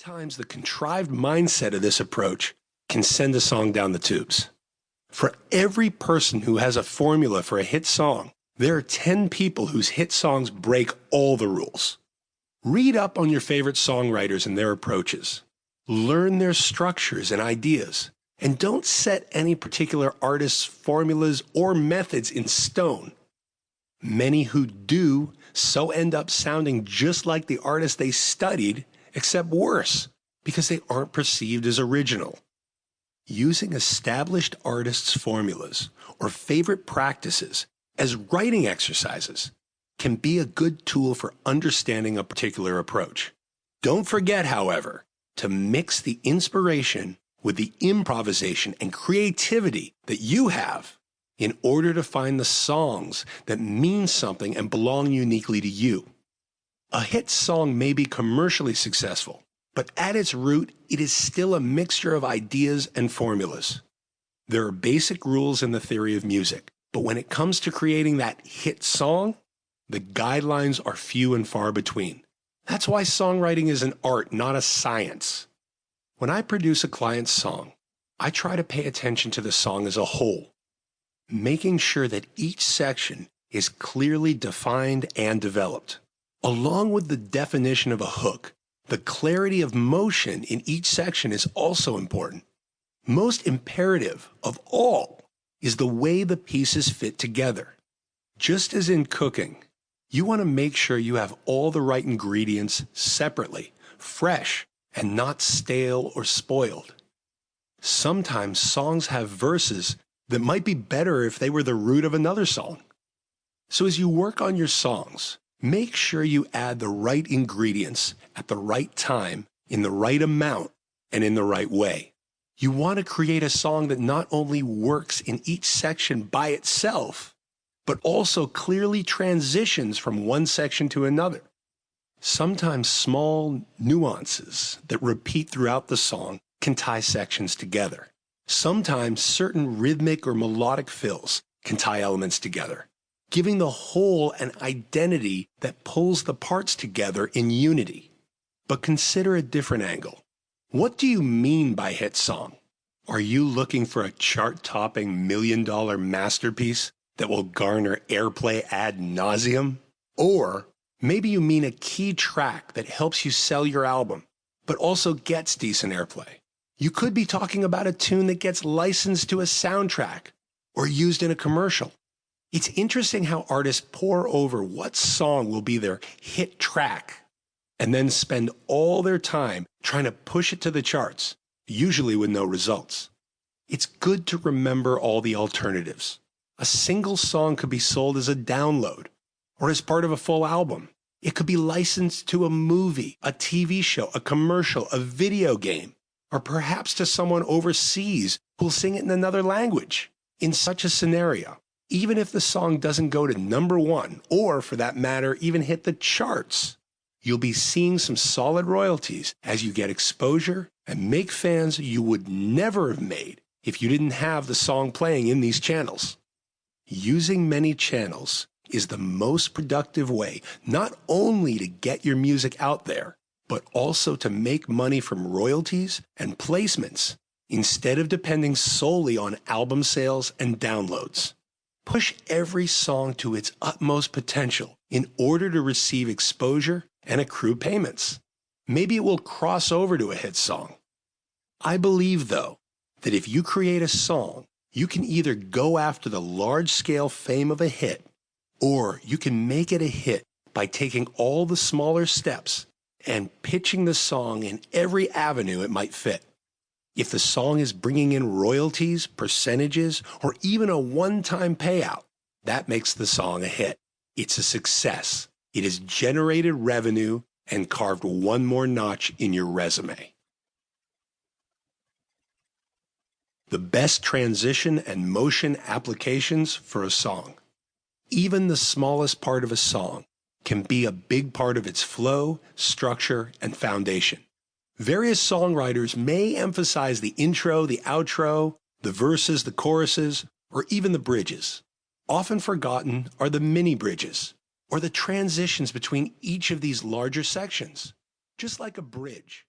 Sometimes the contrived mindset of this approach can send a song down the tubes. For every person who has a formula for a hit song, there are 10 people whose hit songs break all the rules. Read up on your favorite songwriters and their approaches. Learn their structures and ideas. And don't set any particular artist's formulas or methods in stone. Many who do so end up sounding just like the artist they studied, except worse, because they aren't perceived as original. Using established artists' formulas or favorite practices as writing exercises can be a good tool for understanding a particular approach. Don't forget, however, to mix the inspiration with the improvisation and creativity that you have in order to find the songs that mean something and belong uniquely to you. A hit song may be commercially successful, but at its root, it is still a mixture of ideas and formulas. There are basic rules in the theory of music, but when it comes to creating that hit song, the guidelines are few and far between. That's why songwriting is an art, not a science. When I produce a client's song, I try to pay attention to the song as a whole, making sure that each section is clearly defined and developed. Along with the definition of a hook, the clarity of motion in each section is also important. Most imperative of all is the way the pieces fit together. Just as in cooking, you want to make sure you have all the right ingredients separately, fresh, and not stale or spoiled. Sometimes songs have verses that might be better if they were the root of another song. So as you work on your songs, make sure you add the right ingredients at the right time, in the right amount, and in the right way. You want to create a song that not only works in each section by itself, but also clearly transitions from one section to another. Sometimes small nuances that repeat throughout the song can tie sections together. Sometimes certain rhythmic or melodic fills can tie elements together, giving the whole an identity that pulls the parts together in unity. But consider a different angle. What do you mean by hit song? Are you looking for a chart-topping million-dollar masterpiece that will garner airplay ad nauseum? Or maybe you mean a key track that helps you sell your album, but also gets decent airplay. You could be talking about a tune that gets licensed to a soundtrack or used in a commercial. It's interesting how artists pore over what song will be their hit track and then spend all their time trying to push it to the charts, usually with no results. It's good to remember all the alternatives. A single song could be sold as a download or as part of a full album. It could be licensed to a movie, a TV show, a commercial, a video game, or perhaps to someone overseas who'll sing it in another language. In such a scenario, even if the song doesn't go to #1, or for that matter, even hit the charts, you'll be seeing some solid royalties as you get exposure and make fans you would never have made if you didn't have the song playing in these channels. Using many channels is the most productive way not only to get your music out there, but also to make money from royalties and placements instead of depending solely on album sales and downloads. Push every song to its utmost potential in order to receive exposure and accrue payments. Maybe it will cross over to a hit song. I believe, though, that if you create a song, you can either go after the large-scale fame of a hit, or you can make it a hit by taking all the smaller steps and pitching the song in every avenue it might fit. If the song is bringing in royalties, percentages, or even a one-time payout, that makes the song a hit. It's a success. It has generated revenue and carved one more notch in your resume. The best transition and motion applications for a song. Even the smallest part of a song can be a big part of its flow, structure, and foundation. Various songwriters may emphasize the intro, the outro, the verses, the choruses, or even the bridges. Often forgotten are the mini bridges, or the transitions between each of these larger sections, just like a bridge.